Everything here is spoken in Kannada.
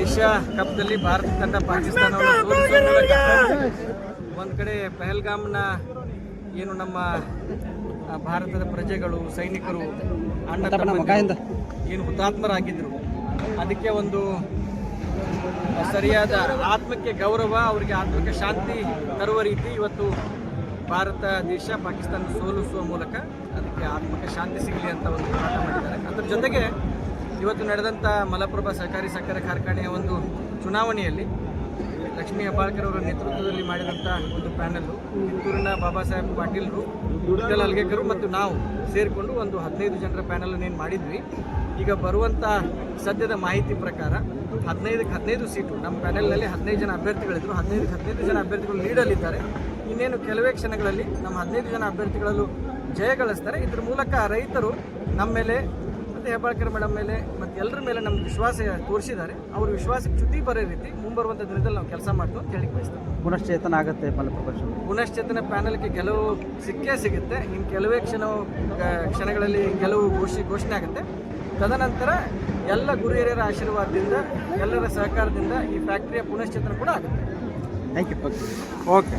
ಏಷ್ಯಾ ಕಪ್ನಲ್ಲಿ ಭಾರತ ತಂಡ ಪಾಕಿಸ್ತಾನವನ್ನು ಸೋಲಿಸುವ ಮೂಲಕ ಒಂದು ಕಡೆ ಪಹಲ್ಗಾಮ್ನ ಏನು ನಮ್ಮ ಭಾರತದ ಪ್ರಜೆಗಳು ಸೈನಿಕರು ಅಣ್ಣ ತಮ್ಮ ಏನು ಹುತಾತ್ಮರಾಗಿದ್ದರು ಅದಕ್ಕೆ ಒಂದು ಸರಿಯಾದ ಆತ್ಮಕ್ಕೆ ಗೌರವ ಅವರಿಗೆ ಆತ್ಮಕ್ಕೆ ಶಾಂತಿ ತರುವ ರೀತಿ ಇವತ್ತು ಭಾರತ ದೇಶ ಪಾಕಿಸ್ತಾನ ಸೋಲಿಸುವ ಮೂಲಕ ಅದಕ್ಕೆ ಆತ್ಮಕ್ಕೆ ಶಾಂತಿ ಸಿಗಲಿ ಅಂತ ಒಂದು ಹೋರಾಟ ಮಾಡಿದ್ದಾರೆ. ಅದರ ಜೊತೆಗೆ ಇವತ್ತು ನಡೆದಂಥ ಮಲಪ್ರಭಾ ಸಹಕಾರಿ ಸಕ್ಕರೆ ಕಾರ್ಖಾನೆಯ ಒಂದು ಚುನಾವಣೆಯಲ್ಲಿ ಲಕ್ಷ್ಮೀ ಹೆಬ್ಬಾಳ್ಕರ್ ಅವರ ನೇತೃತ್ವದಲ್ಲಿ ಮಾಡಿದಂಥ ಒಂದು ಪ್ಯಾನಲ್ಲು ಕಿತ್ತೂರಿನ ಬಾಬಾ ಸಾಹೇಬ್ ಪಾಟೀಲ್ರು, ವಿಠ್ಠಲ್ ಅಲ್ಗೇಕರ್ ಮತ್ತು ನಾವು ಸೇರಿಕೊಂಡು ಒಂದು 15 ಜನರ ಪ್ಯಾನಲನ್ನು ಏನು ಮಾಡಿದ್ವಿ. ಈಗ ಬರುವಂಥ ಸದ್ಯದ ಮಾಹಿತಿ ಪ್ರಕಾರ 15 ಸೀಟು ನಮ್ಮ ಪ್ಯಾನೆಲ್ನಲ್ಲಿ 15 ಜನ ಅಭ್ಯರ್ಥಿಗಳಿದ್ದರು. 15 ಜನ ಅಭ್ಯರ್ಥಿಗಳು ಲೀಡಲ್ಲಿದ್ದಾರೆ. ಇನ್ನೇನು ಕೆಲವೇ ಕ್ಷಣಗಳಲ್ಲಿ ನಮ್ಮ 15 ಜನ ಅಭ್ಯರ್ಥಿಗಳಲ್ಲೂ ಜಯ ಗಳಿಸ್ತಾರೆ. ಇದ್ರ ಮೂಲಕ ರೈತರು ನಮ್ಮ ಮೇಲೆ ಮತ್ತು ಹೆಬ್ಬಾಳ್ಕರ್ ಮೇಡಮ್ ಮೇಲೆ ಮತ್ತು ಎಲ್ಲರ ಮೇಲೆ ನಮ್ಗೆ ವಿಶ್ವಾಸ ತೋರಿಸಿದ್ದಾರೆ. ಅವ್ರ ವಿಶ್ವಾಸಕ್ಕೆ ಚ್ಯುತಿ ಬರೋ ರೀತಿ ಮುಂಬರುವಂಥ ದಿನದಲ್ಲಿ ನಾವು ಕೆಲಸ ಮಾಡ್ತೀವಿ ಅಂತ ಹೇಳಿ ಬಯಸ್ತೀವಿ. ಪುನಶ್ಚೇತನ ಆಗುತ್ತೆ ಪುನಶ್ಚೇತನ ಪ್ಯಾನಲ್ಗೆ ಗೆಲುವು ಸಿಕ್ಕೇ ಸಿಗುತ್ತೆ. ಇನ್ನು ಕೆಲವೇ ಕ್ಷಣಗಳಲ್ಲಿ ಗೆಲುವು ಘೋಷಣೆ ಆಗುತ್ತೆ. ತದನಂತರ ಎಲ್ಲ ಗುರು ಹಿರಿಯರ ಆಶೀರ್ವಾದದಿಂದ ಎಲ್ಲರ ಸಹಕಾರದಿಂದ ಈ ಫ್ಯಾಕ್ಟ್ರಿಯ ಪುನಶ್ಚೇತನ ಕೂಡ ಆಗುತ್ತೆ. Thank you. ಓಕೆ.